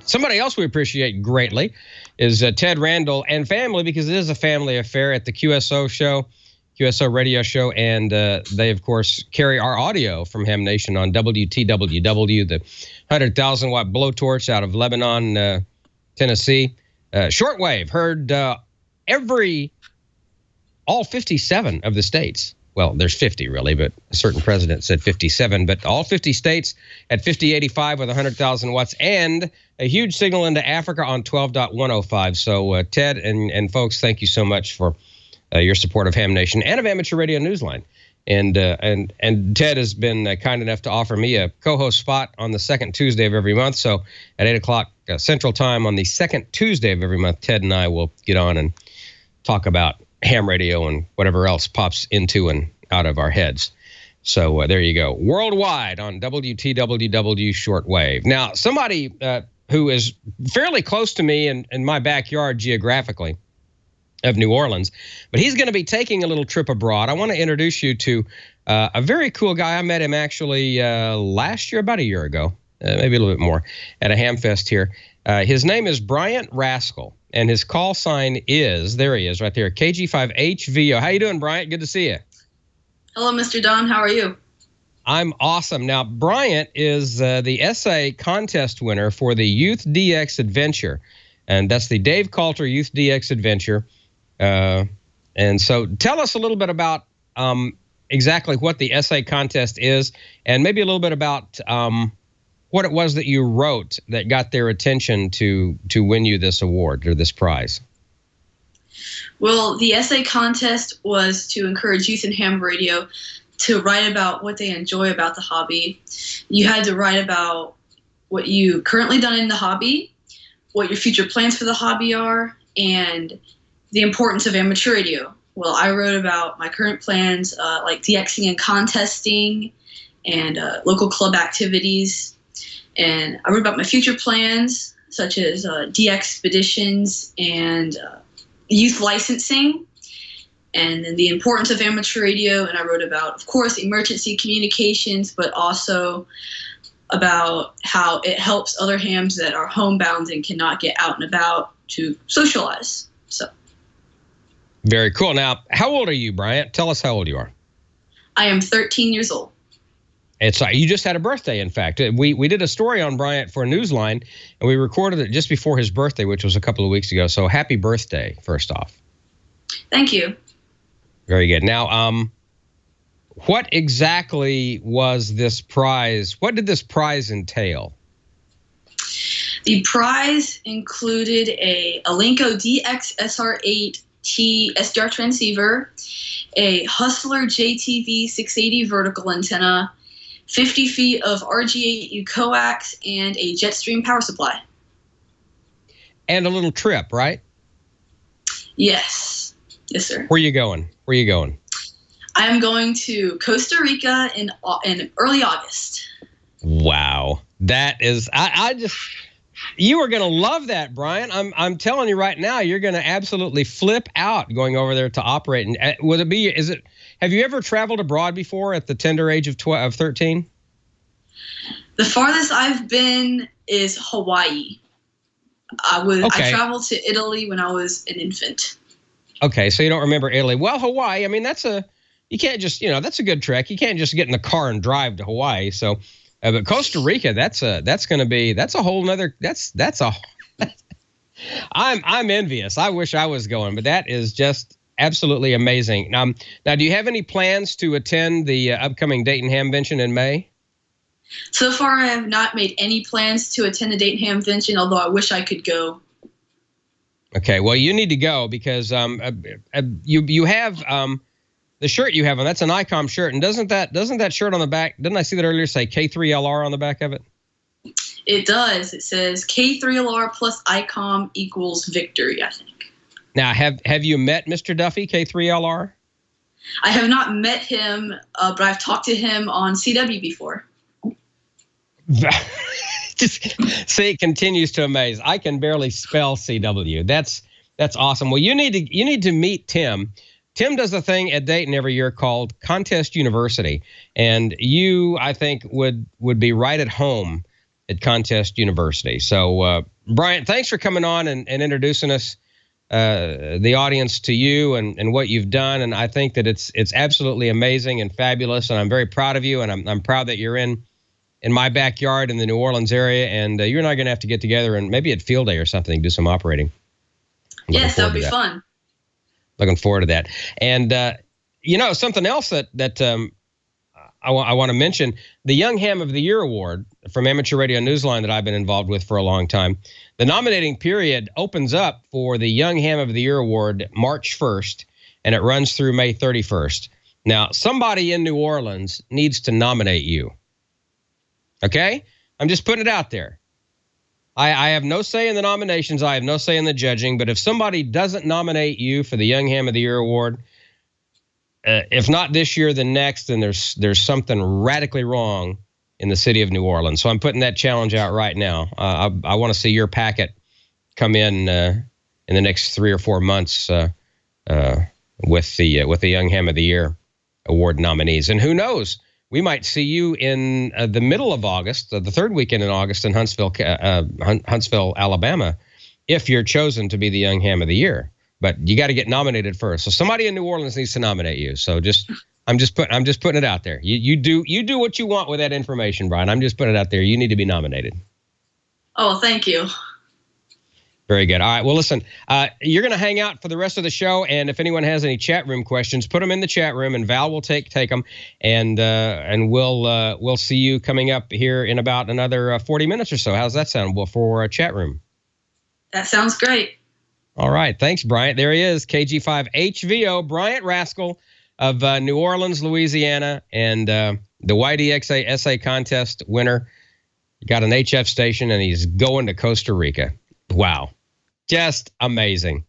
Somebody else we appreciate greatly is Ted Randall and family, because it is a family affair at the QSO show, QSO radio show, and they, of course, carry our audio from Ham Nation on WTWW, the 100,000-watt blowtorch out of Lebanon, Tennessee. Shortwave heard all 57 of the states. Well, there's 50 really, but a certain president said 57. But all 50 states at 5085 with 100,000 watts, and a huge signal into Africa on 12.105. So Ted and folks, thank you so much for your support of Ham Nation and of Amateur Radio Newsline. And Ted has been kind enough to offer me a co-host spot on the second Tuesday of every month. So at 8 o'clock Central Time on the second Tuesday of every month, Ted and I will get on and talk about ham radio and whatever else pops into and out of our heads. So there you go. Worldwide on WTWW shortwave. Now, somebody who is fairly close to me in my backyard geographically of New Orleans, but he's going to be taking a little trip abroad. I want to introduce you to a very cool guy. I met him actually last year, about a year ago, maybe a little bit more, at a ham fest here. His name is Bryant Rascoll, and his call sign is, there he is right there, KG5HVO. How you doing, Bryant? Good to see you. Hello, Mr. Don. How are you? I'm awesome. Now, Bryant is the essay contest winner for the Youth DX Adventure, and that's the Dave Coulter Youth DX Adventure. And so tell us a little bit about exactly what the essay contest is, and maybe a little bit about what it was that you wrote that got their attention to win you this award or this prize. Well, the essay contest was to encourage youth in ham radio to write about what they enjoy about the hobby. You had to write about what you currently done in the hobby, what your future plans for the hobby are, and the importance of amateur radio. Well, I wrote about my current plans, like DXing and contesting and local club activities. And I wrote about my future plans, such as de-expeditions and youth licensing, and then the importance of amateur radio. And I wrote about, of course, emergency communications, but also about how it helps other hams that are homebound and cannot get out and about to socialize. So, very cool. Now, how old are you, Bryant? Tell us how old you are. I am 13 years old. You just had a birthday, in fact. We did a story on Bryant for Newsline, and we recorded it just before his birthday, which was a couple of weeks ago. So happy birthday, first off. Thank you. Very good. Now, what exactly was this prize? What did this prize entail? The prize included a Alinco DX SR8T SDR transceiver, a Hustler JTV 680 vertical antenna, 50 feet of RG8U coax, and a Jetstream power supply. And a little trip, right? Yes. Yes, sir. Where you going? I am going to Costa Rica in early August. Wow. That is, I just, you are going to love that, Brian. I'm telling you right now, you're going to absolutely flip out going over there to operate. And have you ever traveled abroad before at the tender age of 13? The farthest I've been is Hawaii. I traveled to Italy when I was an infant. Okay, so you don't remember Italy. Well, Hawaii, I mean, you can't just, that's a good trek. You can't just get in the car and drive to Hawaii. So, but Costa Rica, that's a whole nother, I'm envious. I wish I was going, but that is just absolutely amazing. Now, do you have any plans to attend the upcoming Dayton Hamvention in May? So far, I have not made any plans to attend the Dayton Hamvention, although I wish I could go. Okay, well, you need to go because you have the shirt you have on. That's an ICOM shirt, and doesn't that shirt on the back? Didn't I see that earlier? Say K3LR on the back of it. It does. It says K3LR plus ICOM equals victory, I think. Now, have you met Mr. Duffy, K3LR? I have not met him, but I've talked to him on CW before. Just see, it continues to amaze. I can barely spell CW. That's awesome. Well, you need to meet Tim. Tim does a thing at Dayton every year called Contest University, and you, I think, would be right at home at Contest University. So, Bryant, thanks for coming on and introducing us, the audience, to you and what you've done. And I think that it's absolutely amazing and fabulous. And I'm very proud of you. And I'm proud that you're in my backyard in the New Orleans area. And you and I are going to have to get together and maybe at Field Day or something, do some operating. Yes, that would be fun. Looking forward to that. And, something else that I want to mention, the Young Ham of the Year Award from Amateur Radio Newsline that I've been involved with for a long time. The nominating period opens up for the Young Ham of the Year Award March 1st, and it runs through May 31st. Now, somebody in New Orleans needs to nominate you. Okay? I'm just putting it out there. I have no say in the nominations. I have no say in the judging. But if somebody doesn't nominate you for the Young Ham of the Year Award, if not this year, then next, then there's something radically wrong in the city of New Orleans. So I'm putting that challenge out right now. I want to see your packet come in the next 3 or 4 months with the Young Ham of the Year Award nominees. And who knows, we might see you in the middle of August, the third weekend in August in Huntsville, Alabama, if you're chosen to be the Young Ham of the Year. But you got to get nominated first. So somebody in New Orleans needs to nominate you. So I'm just putting it out there. You do what you want with that information, Brian. I'm just putting it out there. You need to be nominated. Oh, thank you. Very good. All right. Well, listen, you're going to hang out for the rest of the show, and if anyone has any chat room questions, put them in the chat room, and Val will take them, and we'll see you coming up here in about another 40 minutes or so. How's that sound? Well, for a chat room. That sounds great. All right. Thanks, Bryant. There he is, KG5HVO, Bryant Rascoll of New Orleans, Louisiana, and the YDXA essay contest winner. Got an HF station, and he's going to Costa Rica. Wow. Just amazing.